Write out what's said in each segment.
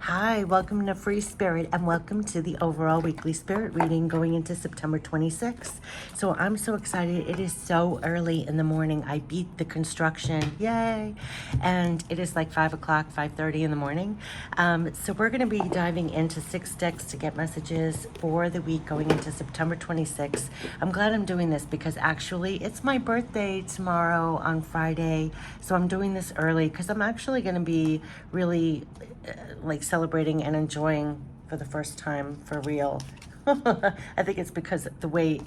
Hi, welcome to Free Spirit and welcome to the overall weekly spirit reading going into September 26th. So I'm so excited. It is so early in the morning. I beat the construction. Yay. And it is like 5 o'clock, 5:30 in the morning. So we're going to be diving into 6 decks to get messages for the week going into September 26th. I'm glad I'm doing this because actually it's my birthday tomorrow on Friday. So I'm doing this early because I'm actually going to be really like celebrating and enjoying for the first time for real. I think it's because the way,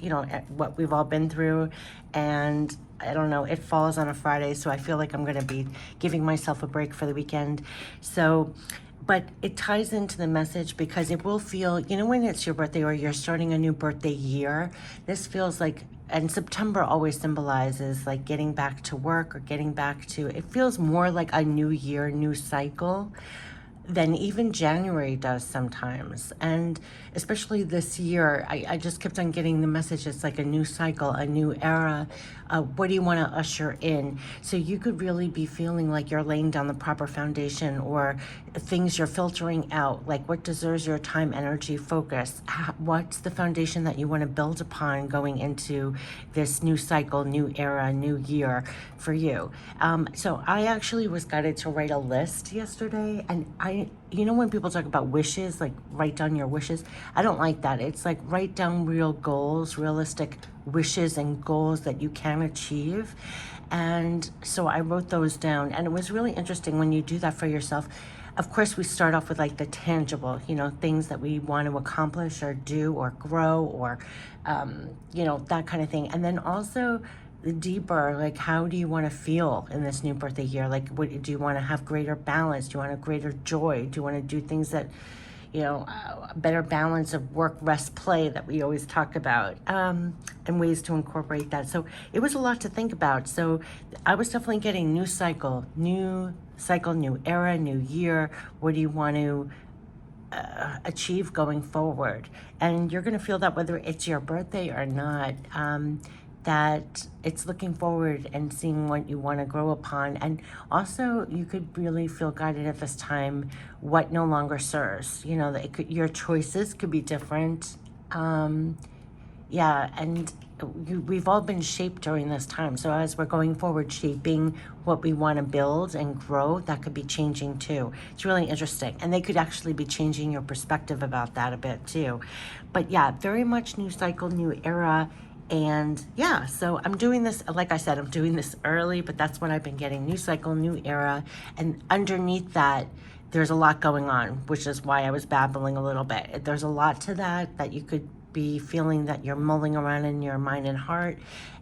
what we've all been through, and I don't know, it falls on a Friday, so I feel like I'm going to be giving myself a break for the weekend. So, but it ties into the message because it will feel, when it's your birthday or you're starting a new birthday year, this feels like, and September always symbolizes like getting back to work or getting back to, it feels more like a new year, new cycle than even January does sometimes. And especially this year, I just kept on getting the message. It's like a new cycle, a new era. What do you want to usher in? So you could really be feeling like you're laying down the proper foundation, or things you're filtering out, like what deserves your time, energy, focus. What's the foundation that you want to build upon going into this new cycle, new era, new year for you. So I actually was guided to write a list yesterday, and when people talk about wishes, like write down your wishes, I don't like that. It's like write down real goals, realistic wishes and goals that you can achieve. And so I wrote those down, and it was really interesting when you do that for yourself. Of course, we start off with like the tangible, things that we want to accomplish or do or grow or, that kind of thing. And then also the deeper, like, how do you want to feel in this new birthday year? Like, what do you want to have? Greater balance? Do you want a greater joy? Do you want to do things that, a better balance of work, rest, play that we always talk about, and ways to incorporate that. So it was a lot to think about. So I was definitely getting new cycle, new era, new year. What do you want to achieve going forward? And you're going to feel that whether it's your birthday or not, that it's looking forward and seeing what you want to grow upon. And also you could really feel guided at this time what no longer serves. Your choices could be different. And we've all been shaped during this time. So as we're going forward, shaping what we want to build and grow, that could be changing too. It's really interesting. And they could actually be changing your perspective about that a bit too. But yeah, very much new cycle, new era. And yeah, so I'm doing this, like I said, I'm doing this early, but that's what I've been getting. New cycle, new era. And underneath that, there's a lot going on, which is why I was babbling a little bit. There's a lot to that you could be feeling that you're mulling around in your mind and heart,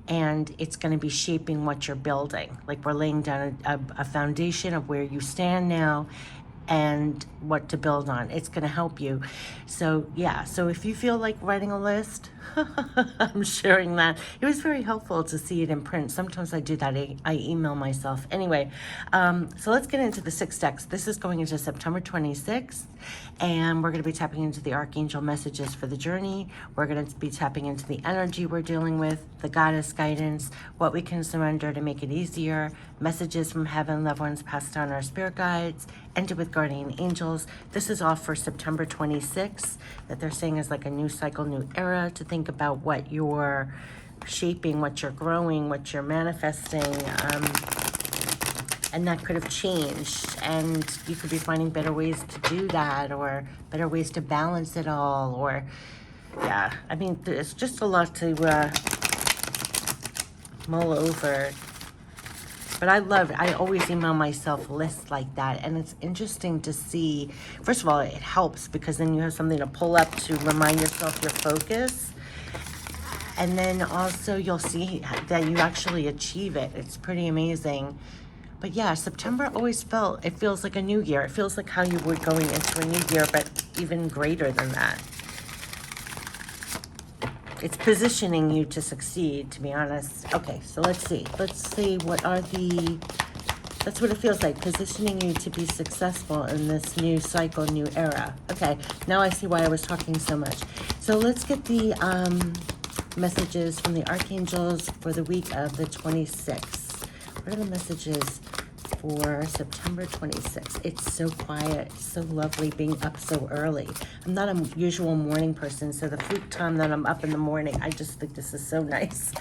and it's going to be shaping what you're building. Like we're laying down a foundation of where you stand now and what to build on. It's going to help you. So yeah, so if you feel like writing a list, I'm sharing that. It was very helpful to see it in print. Sometimes I do that. I email myself. Anyway, so let's get into the 6 decks. This is going into September 26th, and we're going to be tapping into the Archangel messages for the journey. We're going to be tapping into the energy we're dealing with, the goddess guidance, what we can surrender to make it easier, messages from heaven, loved ones passed down, our spirit guides, ended with guardian angels. This is all for September 26th, that they're saying is like a new cycle, new era, to think about what you're shaping, what you're growing, what you're manifesting, and that could have changed, and you could be finding better ways to do that, or better ways to balance it all, or yeah, I mean, there's just a lot to mull over. But I love it. I always email myself lists like that. And it's interesting to see. First of all, it helps because then you have something to pull up to remind yourself your focus. And then also you'll see that you actually achieve it. It's pretty amazing. But yeah, September always feels like a new year. It feels like how you would going into a new year, but even greater than that. It's positioning you to succeed, to be honest. Okay, so let's see. Let's see that's what it feels like, positioning you to be successful in this new cycle, new era. Okay, now I see why I was talking so much. So let's get the messages from the Archangels for the week of the 26th. What are the messages for September 26th. It's so quiet, so lovely being up so early. I'm not a usual morning person, so the few time that I'm up in the morning, I just think this is so nice.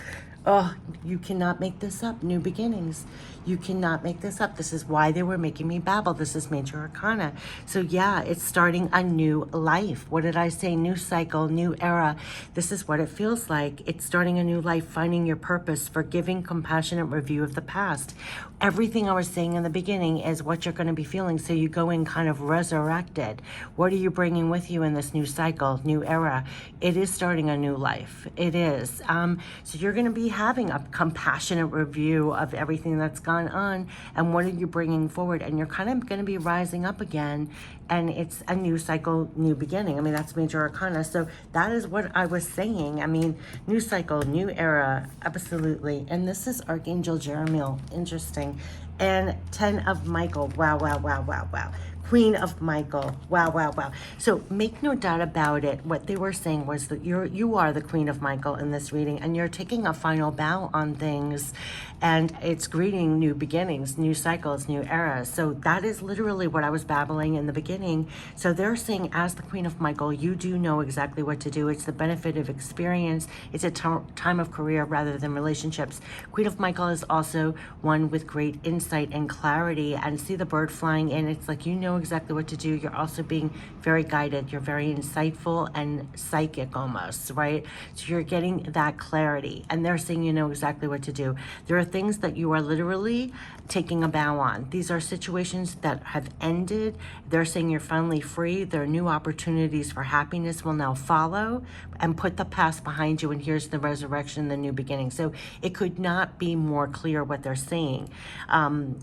Oh, you cannot make this up. New beginnings. You cannot make this up. This is why they were making me babble. This is Major Arcana. So yeah, it's starting a new life. What did I say? New cycle, new era. This is what it feels like. It's starting a new life, finding your purpose, forgiving, compassionate review of the past. Everything I was saying in the beginning is what you're going to be feeling. So you go in kind of resurrected. What are you bringing with you in this new cycle, new era? It is starting a new life. It is. So you're going to be having a compassionate review of everything that's gone on and what are you bringing forward, and you're kind of going to be rising up again, and it's a new cycle, new beginning. I mean, that's Major Arcana, so that is what I was saying. I mean, new cycle, new era, absolutely. And this is Archangel Jeremil. Interesting. And 10 of Michael. Wow, wow, wow, wow, wow. Queen of Michael. Wow, wow, wow. So make no doubt about it. What they were saying was that you are the Queen of Michael in this reading, and you're taking a final bow on things, and it's greeting new beginnings, new cycles, new eras. So that is literally what I was babbling in the beginning. So they're saying, as the Queen of Michael, you do know exactly what to do. It's the benefit of experience. It's a time of career rather than relationships. Queen of Michael is also one with great insight and clarity. And see the bird flying in. It's like you know exactly what to do. You're also being very guided. You're very insightful and psychic almost, right? So you're getting that clarity, and they're saying you know exactly what to do. There are things that you are literally taking a bow on. These are situations that have ended. They're saying you're finally free. There are new opportunities for happiness will now follow, and put the past behind you, and here's the resurrection, the new beginning. So it could not be more clear what they're saying.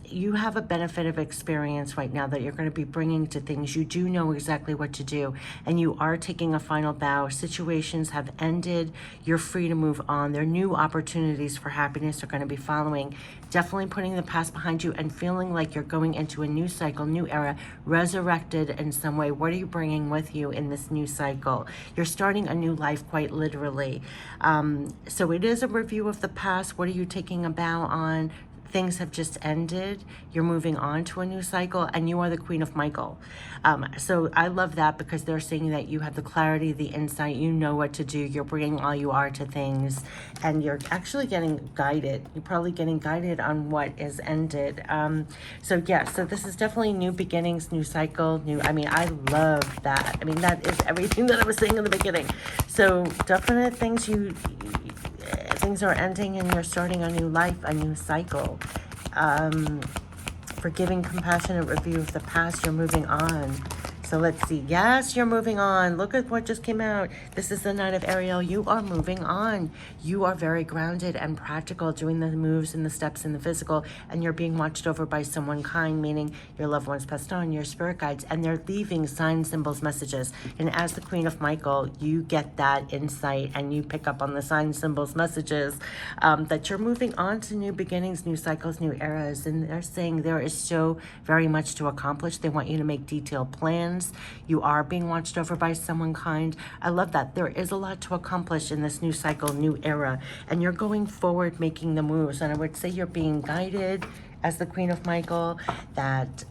You have a benefit of experience right now that you're going to be bringing to things. You do know exactly what to do, and you are taking a final bow. Situations have ended. You're free to move on. There are new opportunities for happiness are going to be following. Definitely putting the past behind you and feeling like you're going into a new cycle, new era, resurrected in some way. What are you bringing with you in this new cycle? You're starting a new life, quite literally. So it is a review of the past. What are you taking a bow on? Things have just ended. You're moving on to a new cycle, and you are the Queen of Michael. So I love that, because they're saying that you have the clarity, the insight, you know what to do. You're bringing all you are to things, and you're actually getting guided. You're probably getting guided on what is ended. So yeah, so this is definitely new beginnings, new cycle, new, I mean, I love that. I mean, that is everything that I was saying in the beginning. So definite things things are ending, and you're starting a new life, a new cycle. Forgiving, compassionate review of the past, you're moving on. So let's see. Yes, you're moving on. Look at what just came out. This is the Knight of Ariel. You are moving on. You are very grounded and practical, doing the moves and the steps in the physical, and you're being watched over by someone kind, meaning your loved ones passed on, your spirit guides, and they're leaving signs, symbols, messages. And as the Queen of Michael, you get that insight, and you pick up on the signs, symbols, messages, that you're moving on to new beginnings, new cycles, new eras. And they're saying there is so very much to accomplish. They want you to make detailed plans. You are being watched over by someone kind. I love that. There is a lot to accomplish in this new cycle, new era, and you're going forward, making the moves. And I would say you're being guided as the Queen of Michael, that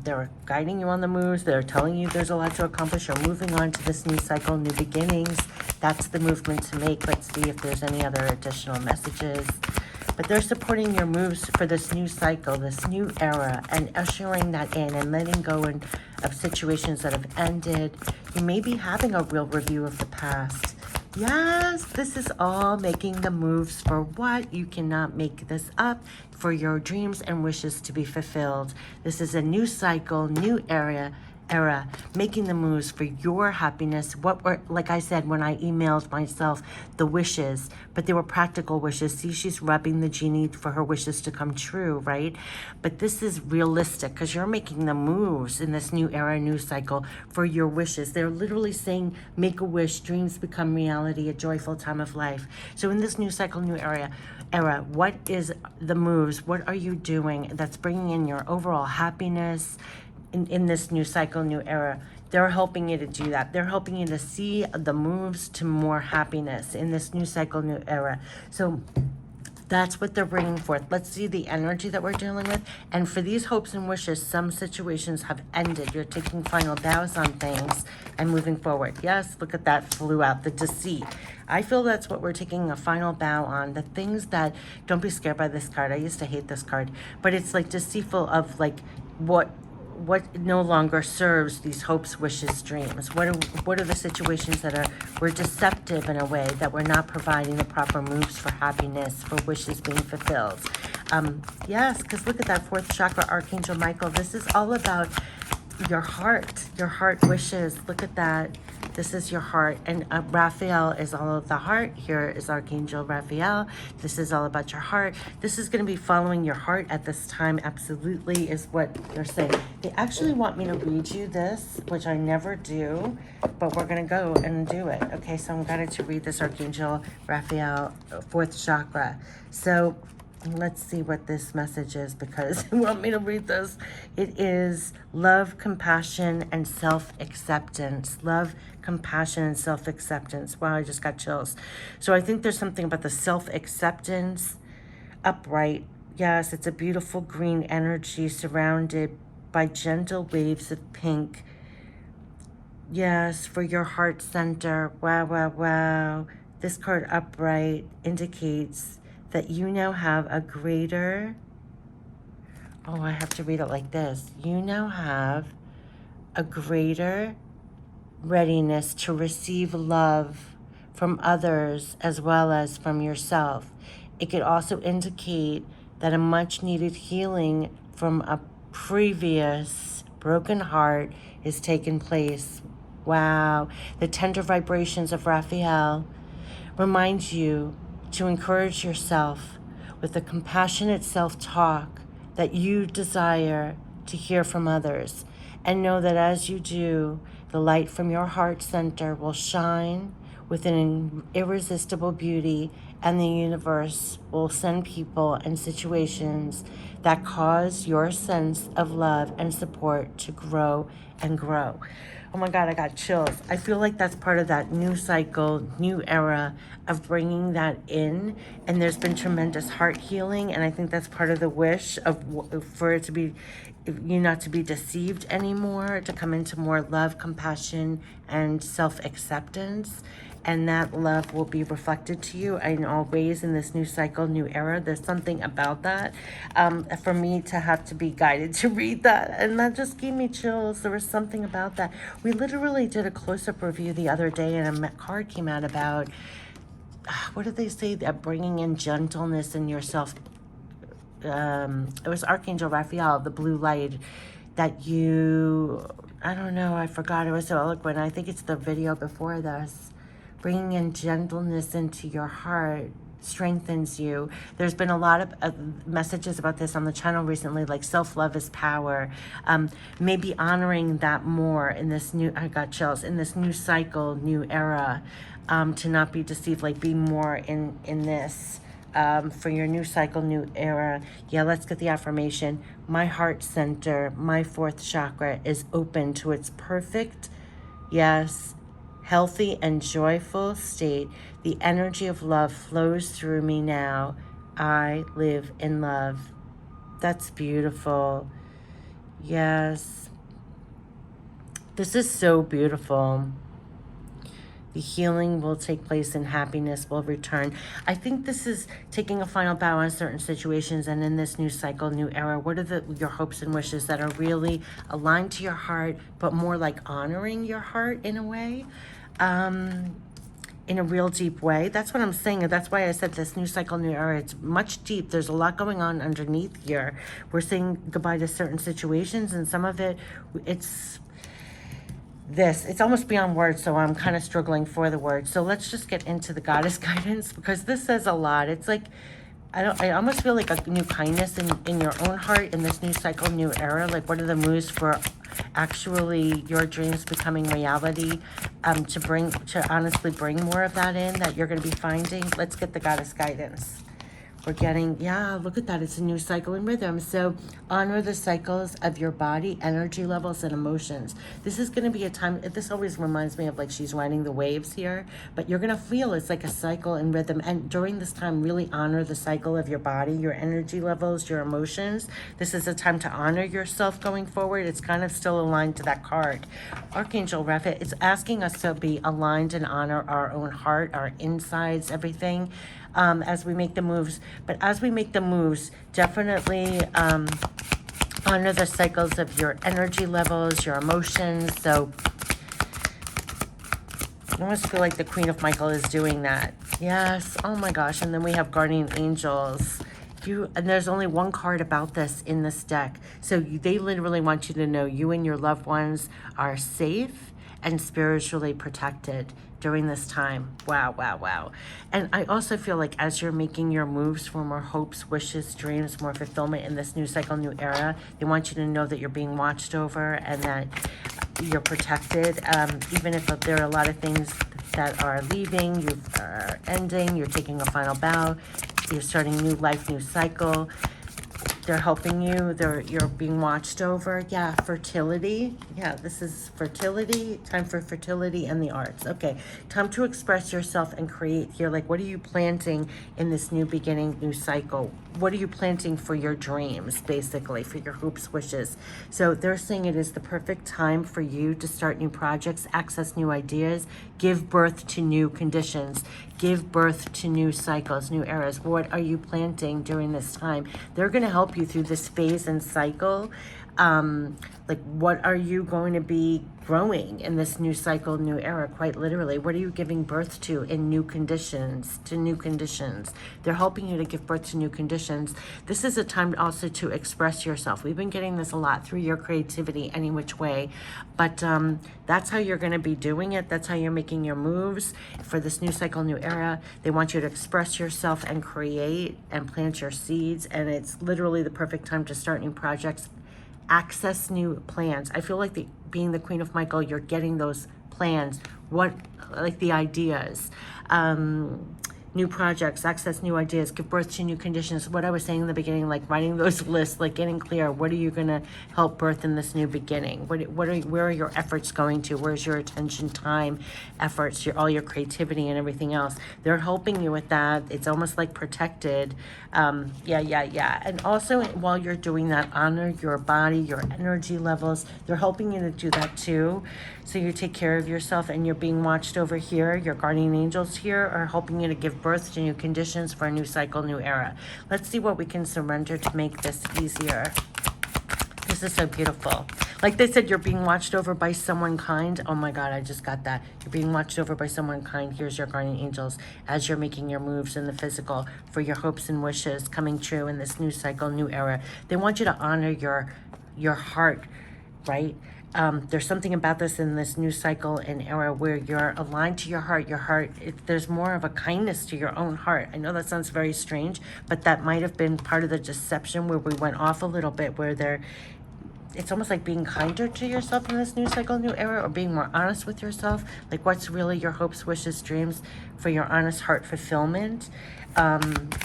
they're guiding you on the moves. They're telling you there's a lot to accomplish. You're moving on to this new cycle, new beginnings. That's the movement to make. Let's see if there's any other additional messages. But they're supporting your moves for this new cycle, this new era, and ushering that in and letting go of situations that have ended. You may be having a real review of the past. Yes, this is all making the moves for what? You cannot make this up, for your dreams and wishes to be fulfilled. This is a new cycle, new era, making the moves for your happiness. What were, like I said, when I emailed myself the wishes, but they were practical wishes. See, she's rubbing the genie for her wishes to come true, right? But this is realistic, because you're making the moves in this new era, new cycle for your wishes. They're literally saying, make a wish, dreams become reality, a joyful time of life. So in this new cycle, new era, what is the moves? What are you doing that's bringing in your overall happiness? In this new cycle, new era, they're helping you to do that. They're helping you to see the moves to more happiness in this new cycle, new era. So That's what they're bringing forth. Let's see the energy that we're dealing with. And for these hopes and wishes, some situations have ended. You're taking final bows on things and moving forward. Yes, look at that, flew out, the deceit. I feel that's what we're taking a final bow on. The things that, don't be scared by this card. I used to hate this card. But it's like deceitful of like what no longer serves these hopes, wishes, dreams. What are the situations that we're deceptive in a way, that we're not providing the proper moves for happiness, for wishes being fulfilled. Yes, because look at that fourth chakra, Archangel Michael. This is all about your heart wishes. Look at that. This is your heart. And Raphael is all of the heart. Here is Archangel Raphael. This is all about your heart. This is going to be following your heart at this time. Absolutely is what they're saying. They actually want me to read you this, which I never do, but we're going to go and do it. Okay, so I'm guided to read this Archangel Raphael, fourth chakra. So let's see what this message is, because you want me to read this. It is love, compassion, and self-acceptance. Love, compassion, and self-acceptance. Wow, I just got chills. So I think there's something about the self-acceptance. Upright. Yes, it's a beautiful green energy surrounded by gentle waves of pink. Yes, for your heart center. Wow, wow, wow. This card, upright, indicates that you now have a greater, I have to read it like this. You now have a greater readiness to receive love from others as well as from yourself. It could also indicate that a much needed healing from a previous broken heart is taking place. Wow. The tender vibrations of Raphael remind you to encourage yourself with the compassionate self-talk that you desire to hear from others. And know that as you do, the light from your heart center will shine with an irresistible beauty, and the universe will send people and situations that cause your sense of love and support to grow and grow. Oh my God, I got chills. I feel like that's part of that new cycle, new era of bringing that in. And there's been tremendous heart healing. And I think that's part of the wish for it to be, you not to be deceived anymore, to come into more love, compassion, and self-acceptance. And that love will be reflected to you in all ways in this new cycle, new era. There's something about that for me to have to be guided to read that. And that just gave me chills. There was something about that. We literally did a close-up review the other day, and a card came out about, what did they say? That bringing in gentleness in yourself. It was Archangel Raphael, the blue light, that you, I don't know, I forgot. It was so eloquent. I think it's the video before this. Bringing in gentleness into your heart strengthens you. There's been a lot of messages about this on the channel recently, like self-love is power. Maybe honoring that more in this new, I got chills, in this new cycle, new era, to not be deceived, like be more in this. For your new cycle, new era. Yeah, let's get the affirmation. My heart center, my fourth chakra is open to its perfect, yes, healthy and joyful state. The energy of love flows through me now. I live in love. That's beautiful. Yes. This is so beautiful. The healing will take place and happiness will return. I think this is taking a final bow on certain situations, and in this new cycle, new era, what are your hopes and wishes that are really aligned to your heart, but more like honoring your heart in a way, in a real deep way. That's what I'm saying. That's why I said this new cycle, new era. It's much deep. There's a lot going on underneath here. We're saying goodbye to certain situations, and some of it, it's almost beyond words, so I'm kind of struggling for the words. So let's just get into the goddess guidance, because this says a lot. It's like, I almost feel like a new kindness in your own heart in this new cycle, new era. Like, what are the moves for actually your dreams becoming reality, to honestly bring more of that in that you're going to be finding? Let's get the goddess guidance. We're getting, yeah, look at that. It's a new cycle and rhythm. So honor the cycles of your body, energy levels, and emotions. This is going to be a time, this always reminds me of like she's riding the waves here, but you're going to feel it's like a cycle and rhythm. And during this time, really honor the cycle of your body, your energy levels, your emotions. This is a time to honor yourself going forward. It's kind of still aligned to that card. Archangel Raphael, it's asking us to be aligned and honor our own heart, our insides, everything. As we make the moves. But as we make the moves, definitely honor the cycles of your energy levels, your emotions. So I almost feel like the Queen of Michael is doing that. Yes. Oh my gosh. And then we have Guardian Angels. And there's only one card about this in this deck. So they literally want you to know you and your loved ones are safe and spiritually protected during this time. Wow, wow, wow. And I also feel like as you're making your moves for more hopes, wishes, dreams, more fulfillment in this new cycle, new era, they want you to know that you're being watched over and that you're protected. Even if there are a lot of things that are leaving, you are ending, you're taking a final bow, you're starting new life, new cycle. They're helping you. You're being watched over. Yeah, fertility. Yeah, this is fertility. Time for fertility and the arts. Okay, time to express yourself and create here. Like, what are you planting in this new beginning, new cycle? What are you planting for your dreams, basically, for your hopes, wishes? So they're saying it is the perfect time for you to start new projects, access new ideas, give birth to new conditions, give birth to new cycles, new eras. What are you planting during this time? They're going to help you through this phase and cycle. Like, what are you going to be growing in this new cycle, new era? Quite literally, what are you giving birth to in new conditions, to new conditions? They're helping you to give birth to new conditions. This is a time also to express yourself. We've been getting this a lot through your creativity, any which way, but that's how you're going to be doing it. That's how you're making your moves for this new cycle, new era. They want you to express yourself and create and plant your seeds, and it's literally the perfect time to start new projects, access new plans. I feel like being the Queen of Michael, you're getting those plans, like the ideas, new projects, access new ideas, give birth to new conditions. What I was saying in the beginning, like writing those lists, like getting clear, what are you going to help birth in this new beginning? Where are your efforts going to? Where's your attention, time, efforts, all your creativity and everything else? They're helping you with that. It's almost like protected. Yeah. And also while you're doing that, honor your body, your energy levels. They're helping you to do that too. So you take care of yourself and you're being watched over here. Your guardian angels here are helping you to give birth to new conditions for a new cycle, new era. Let's see what we can surrender to make this easier. This is so beautiful. Like they said, you're being watched over by someone kind. Oh my God, I just got that. You're being watched over by someone kind. Here's your guardian angels as you're making your moves in the physical for your hopes and wishes coming true in this new cycle, new era. They want you to honor your heart, right? There's something about this in this new cycle and era where you're aligned to your heart. There's more of a kindness to your own heart. I know that sounds very strange, but that might have been part of the deception where we went off a little bit, where it's almost like being kinder to yourself in this new cycle, new era, or being more honest with yourself. Like what's really your hopes, wishes, dreams for your honest heart fulfillment. They're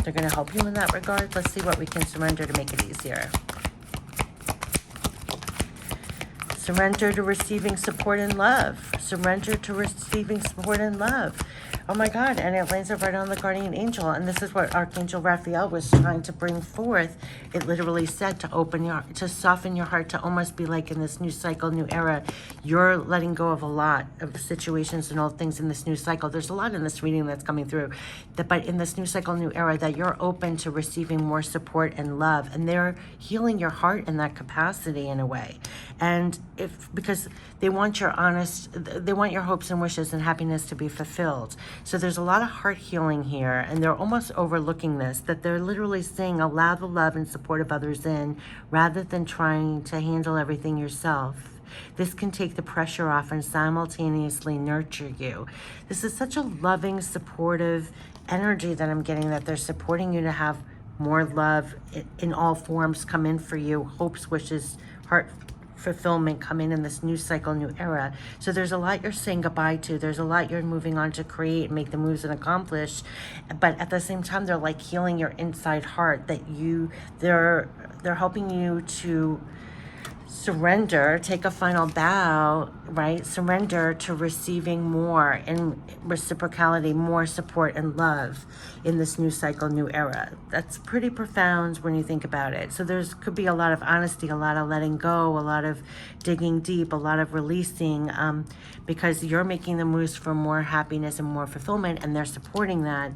going to help you in that regard. Let's see what we can surrender to make it easier. Surrender to receiving support and love. Surrender to receiving support and love. Oh my God, and it lands up right on the guardian angel. And this is what Archangel Raphael was trying to bring forth. It literally said to soften your heart, to almost be like in this new cycle, new era, you're letting go of a lot of situations and all things in this new cycle. There's a lot in this reading that's coming through. But in this new cycle, new era, that you're open to receiving more support and love. And they're healing your heart in that capacity in a way. And because they want your hopes and wishes and happiness to be fulfilled. So there's a lot of heart healing here, and they're almost overlooking this, that they're literally saying allow the love and support of others in rather than trying to handle everything yourself. This can take the pressure off and simultaneously nurture you. This is such a loving, supportive energy that I'm getting, that they're supporting you to have more love in all forms come in for you, hopes, wishes, fulfillment coming in this new cycle, new era. So there's a lot you're saying goodbye to. There's a lot you're moving on to create and make the moves and accomplish. But at the same time, they're like healing your inside heart, that they're helping you to surrender, take a final bow, right? Surrender to receiving more in reciprocality, more support and love in this new cycle, new era. That's pretty profound when you think about it. So could be a lot of honesty, a lot of letting go, a lot of digging deep, a lot of releasing, because you're making the moves for more happiness and more fulfillment, and they're supporting that.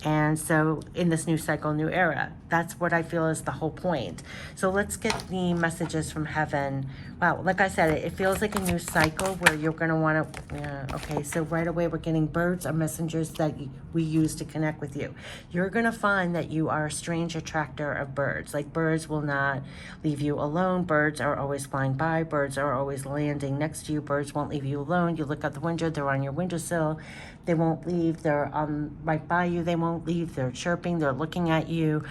And so in this new cycle, new era, that's what I feel is the whole point. So let's get the messages from heaven. Wow, like I said, it feels like a new cycle where you're going to want to, okay, so right away we're getting birds are messengers that we use to connect with you. You're going to find that you are a strange attractor of birds. Like birds will not leave you alone. Birds are always flying by. Birds are always landing next to you. Birds won't leave you alone. You look out the window, they're on your windowsill. They won't leave. They're right by you. They won't leave. They're chirping. They're looking at you.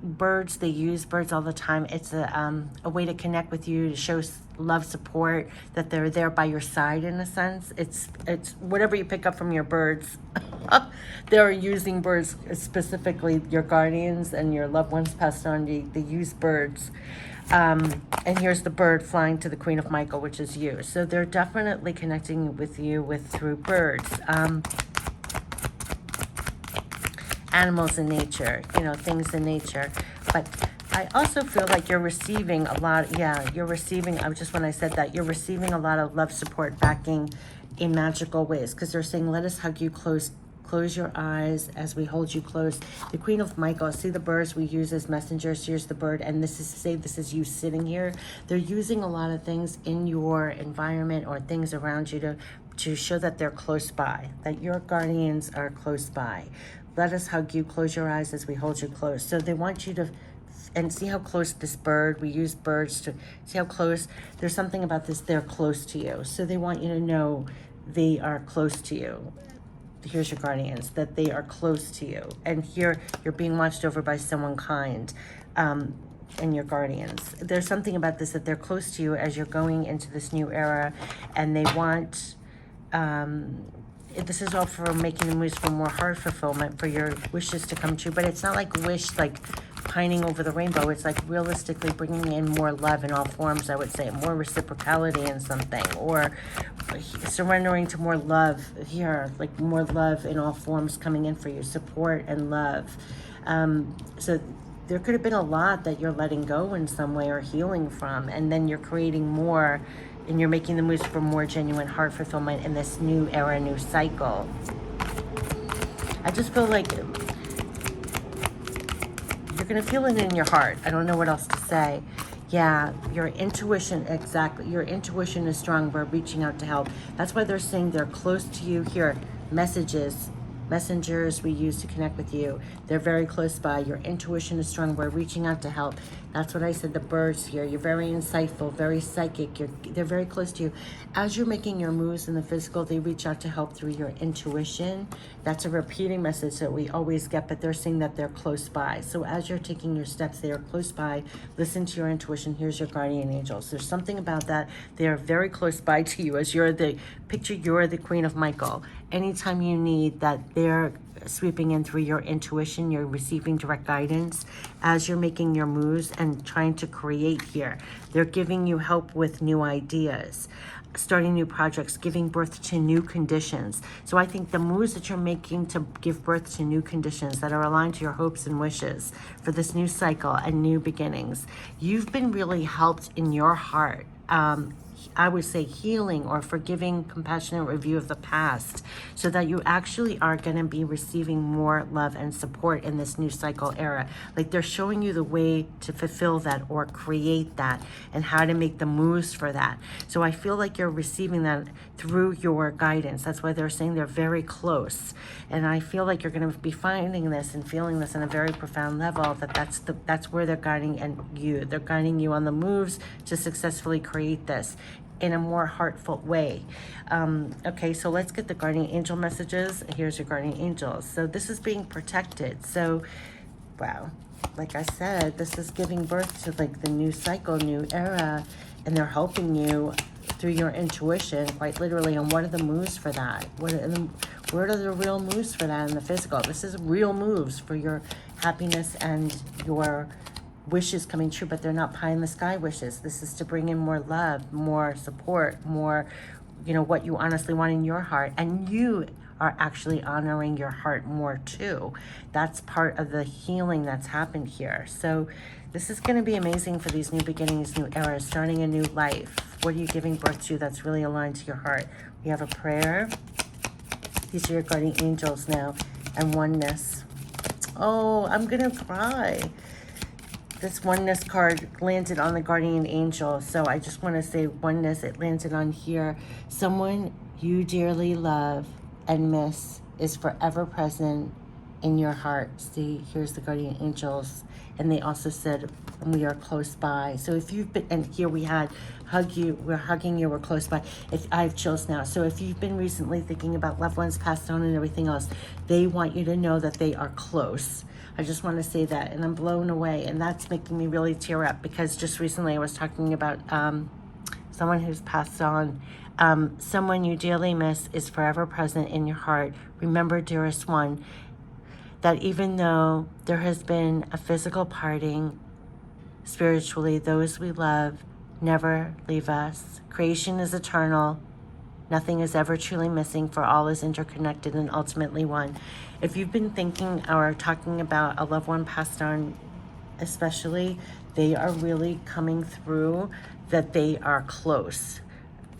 Birds, they use birds all the time. It's a way to connect with you, to show love, support, that they're there by your side in a sense. It's whatever you pick up from your birds. They're using birds, specifically your guardians and your loved ones passed on. They use birds. And here's the bird flying to the Queen of Michael, which is you. So they're definitely connecting with you through birds. Animals in nature, things in nature. But I also feel like you're receiving a lot. You're receiving, when I said that, you're receiving a lot of love, support, backing in magical ways. Because they're saying, let us hug you close. Close your eyes as we hold you close. The Queen of Michael, see the birds we use as messengers. Here's the bird, and this is you sitting here. They're using a lot of things in your environment or things around you to show that they're close by, that your guardians are close by. Let us hug you, close your eyes as we hold you close. So they want you to, and see how close this bird, we use birds to see how close, there's something about this, they're close to you. So they want you to know they are close to you. Here's your guardians, that they are close to you. And here you're being watched over by someone kind, and your guardians. There's something about this, that they're close to you as you're going into this new era, and they want, this is all for making the moves for more heart fulfillment, for your wishes to come true. But it's not like wish, like pining over the rainbow. It's like realistically bringing in more love in all forms, I would say. More reciprocality in something, or surrendering to more love here, like more love in all forms coming in for you, support and love. So there could have been a lot that you're letting go in some way or healing from, and then you're creating more, and you're making the moves for more genuine heart fulfillment in this new era, new cycle. I just feel like you're going to feel it in your heart. I don't know what else to say. Yeah, your intuition, exactly. Your intuition is strong. We're reaching out to help. That's why they're saying they're close to you. Here, messengers we use to connect with you. They're very close by. Your intuition is strong. We're reaching out to help. That's what I said, the birds here. You're very insightful, very psychic. They're very close to you. As you're making your moves in the physical, they reach out to help through your intuition. That's a repeating message that we always get, but they're saying that they're close by. So as you're taking your steps, they are close by. Listen to your intuition. Here's your guardian angels. There's something about that. They are very close by to you as you're the Queen of Michael. Anytime you need that, they're sweeping in through your intuition. You're receiving direct guidance as you're making your moves and trying to create here. They're giving you help with new ideas, starting new projects, giving birth to new conditions. So I think the moves that you're making to give birth to new conditions that are aligned to your hopes and wishes for this new cycle and new beginnings, you've been really helped in your heart. I would say healing or forgiving, compassionate review of the past, so that you actually are going to be receiving more love and support in this new cycle era. Like they're showing you the way to fulfill that or create that and how to make the moves for that. So I feel like you're receiving that through your guidance. That's why they're saying they're very close. And I feel like you're going to be finding this and feeling this on a very profound level, that's where they're guiding you. They're guiding you on the moves to successfully create this in a more heartfelt way. Okay, so let's get the guardian angel messages. Here's your guardian angels. So this is being protected. So, wow, like I said, this is giving birth to like the new cycle, new era. and they're helping you through your intuition, quite literally, on what are the moves for that? What are the real moves for that in the physical? This is real moves for your happiness and your wishes coming true, but they're not pie in the sky wishes. This is to bring in more love, more support, more, what you honestly want in your heart. And you are actually honoring your heart more too. That's part of the healing that's happened here. So this is going to be amazing for these new beginnings, new eras, starting a new life. What are you giving birth to that's really aligned to your heart? We have a prayer. These are your guardian angels now, and oneness. Oh, I'm going to cry. This oneness card landed on the guardian angel. So I just want to say oneness, it landed on here. Someone you dearly love and miss is forever present in your heart. See, here's the guardian angels. And they also said, we are close by. So if you've been, and here we had hug you, we're hugging you, we're close by. If I have chills now. So if you've been recently thinking about loved ones passed on and everything else, they want you to know that they are close. I just want to say that, and I'm blown away, and that's making me really tear up, because just recently I was talking about someone who's passed on. Someone you dearly miss is forever present in your heart. Remember, dearest one, that even though there has been a physical parting, spiritually, those we love never leave us. Creation is eternal. Nothing is ever truly missing, for all is interconnected and ultimately one. If you've been thinking or talking about a loved one passed on, especially, they are really coming through that they are close.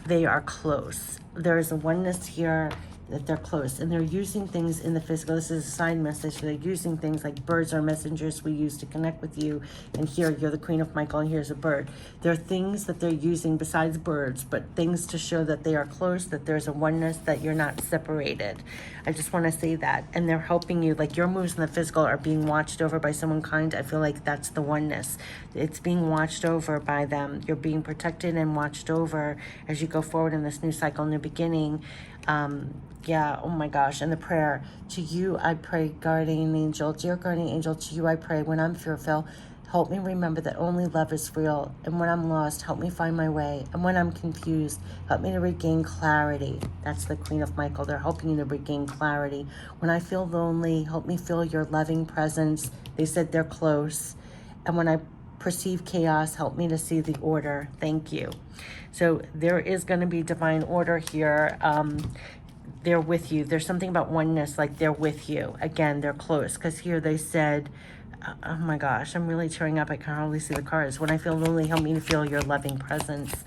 They are close. There is a oneness here that they're close, and they're using things in the physical. This is a sign message. They're using things like birds are messengers we use to connect with you. And here you're the Queen of Michael, and here's a bird. There are things that they're using besides birds, but things to show that they are close, that there's a oneness, that you're not separated. I just want to say that. And they're helping you, like your moves in the physical are being watched over by someone kind. I feel like that's the oneness. It's being watched over by them. You're being protected and watched over as you go forward in this new cycle, new beginning. Yeah, oh my gosh. And the prayer, to you I pray, guardian angel, dear guardian angel, to you I pray, when I'm fearful, help me remember that only love is real. And when I'm lost, help me find my way. And when I'm confused, help me to regain clarity. That's the Queen of Michael. They're helping you to regain clarity. When I feel lonely, help me feel your loving presence. They said they're close. And when I perceive chaos, help me to see the order. Thank you. So there is going to be divine order here. They're with you. There's something about oneness, like they're with you. Again, they're close, because here they said, oh my gosh, I'm really tearing up. I can hardly see the cards. When I feel lonely, help me to feel your loving presence.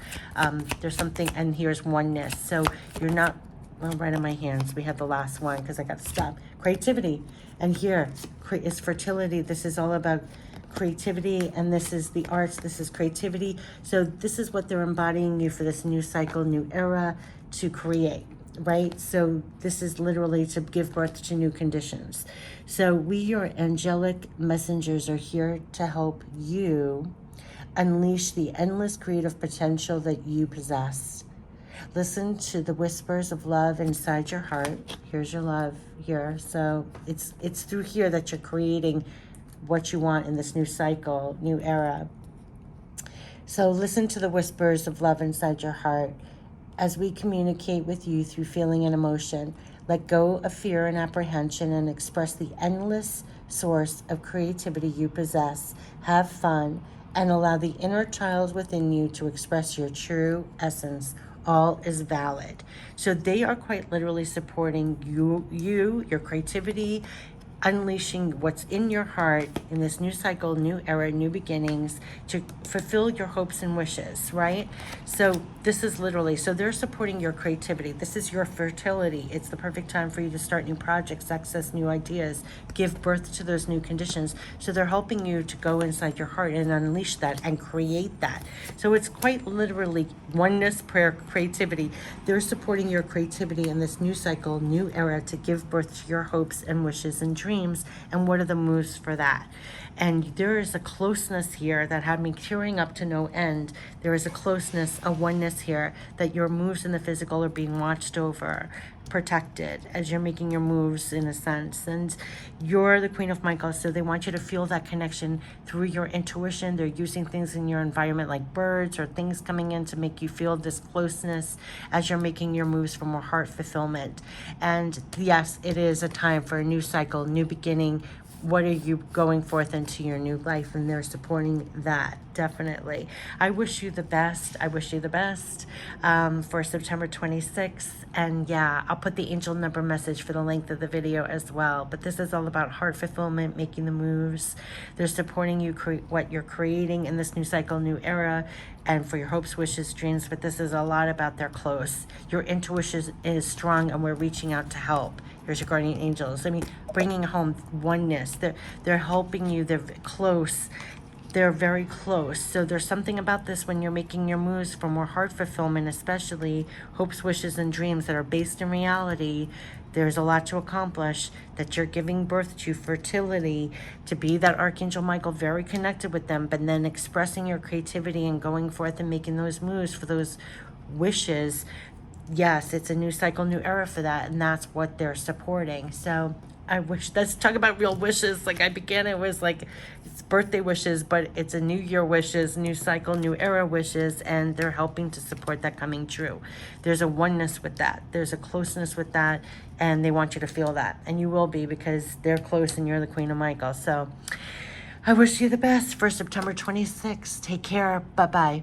There's something, and here's oneness. So you're not, well, right in my hands. We had the last one because I got to stop. Creativity. And here is fertility. This is all about creativity, and this is the arts. This is creativity. So this is what they're embodying you for this new cycle, new era, to create. Right? So this is literally to give birth to new conditions. So we, your angelic messengers, are here to help you unleash the endless creative potential that you possess. Listen to the whispers of love inside your heart. Here's your love here. So it's through here that you're creating what you want in this new cycle, new era. So listen to the whispers of love inside your heart. As we communicate with you through feeling and emotion, let go of fear and apprehension and express the endless source of creativity you possess. Have fun and allow the inner child within you to express your true essence. All is valid. So they are quite literally supporting you, your creativity, unleashing what's in your heart in this new cycle, new era, new beginnings, to fulfill your hopes and wishes, right? So this is literally, so they're supporting your creativity. This is your fertility. It's the perfect time for you to start new projects, access new ideas, give birth to those new conditions. So they're helping you to go inside your heart and unleash that and create that. So it's quite literally oneness, prayer, creativity. They're supporting your creativity in this new cycle, new era, to give birth to your hopes and wishes and dreams. dreams, and what are the moves for that. And there is a closeness here that had me tearing up to no end. There is a closeness, a oneness here, that your moves in the physical are being watched over, protected as you're making your moves, in a sense. And you're the Queen of Michael, so they want you to feel that connection through your intuition. They're using things in your environment like birds or things coming in to make you feel this closeness as you're making your moves for more heart fulfillment. And yes, it is a time for a new cycle, new beginning. What are you going forth into your new life? And they're supporting that, definitely. I wish you the best. I wish you the best for September 26th. And yeah, I'll put the angel number message for the length of the video as well. But this is all about heart fulfillment, making the moves. They're supporting you, what you're creating in this new cycle, new era, and for your hopes, wishes, dreams. But this is a lot about their close. Your intuition is strong, and we're reaching out to help. Here's your guardian angels. I mean, bringing home oneness. They're helping you. They're close. They're very close. So there's something about this when you're making your moves for more heart fulfillment, especially hopes, wishes, and dreams that are based in reality. There's a lot to accomplish, that you're giving birth to fertility, to be that Archangel Michael, very connected with them, but then expressing your creativity and going forth and making those moves for those wishes. Yes, it's a new cycle, new era for that, and that's what they're supporting. So I wish, let's talk about real wishes. Like I began, it was like it's birthday wishes, but it's a new year wishes, new cycle, new era wishes, and they're helping to support that coming true. There's a oneness with that. There's a closeness with that, and they want you to feel that, and you will be, because they're close and you're the Queen of Michael. So I wish you the best for September 26th. Take care. Bye-bye.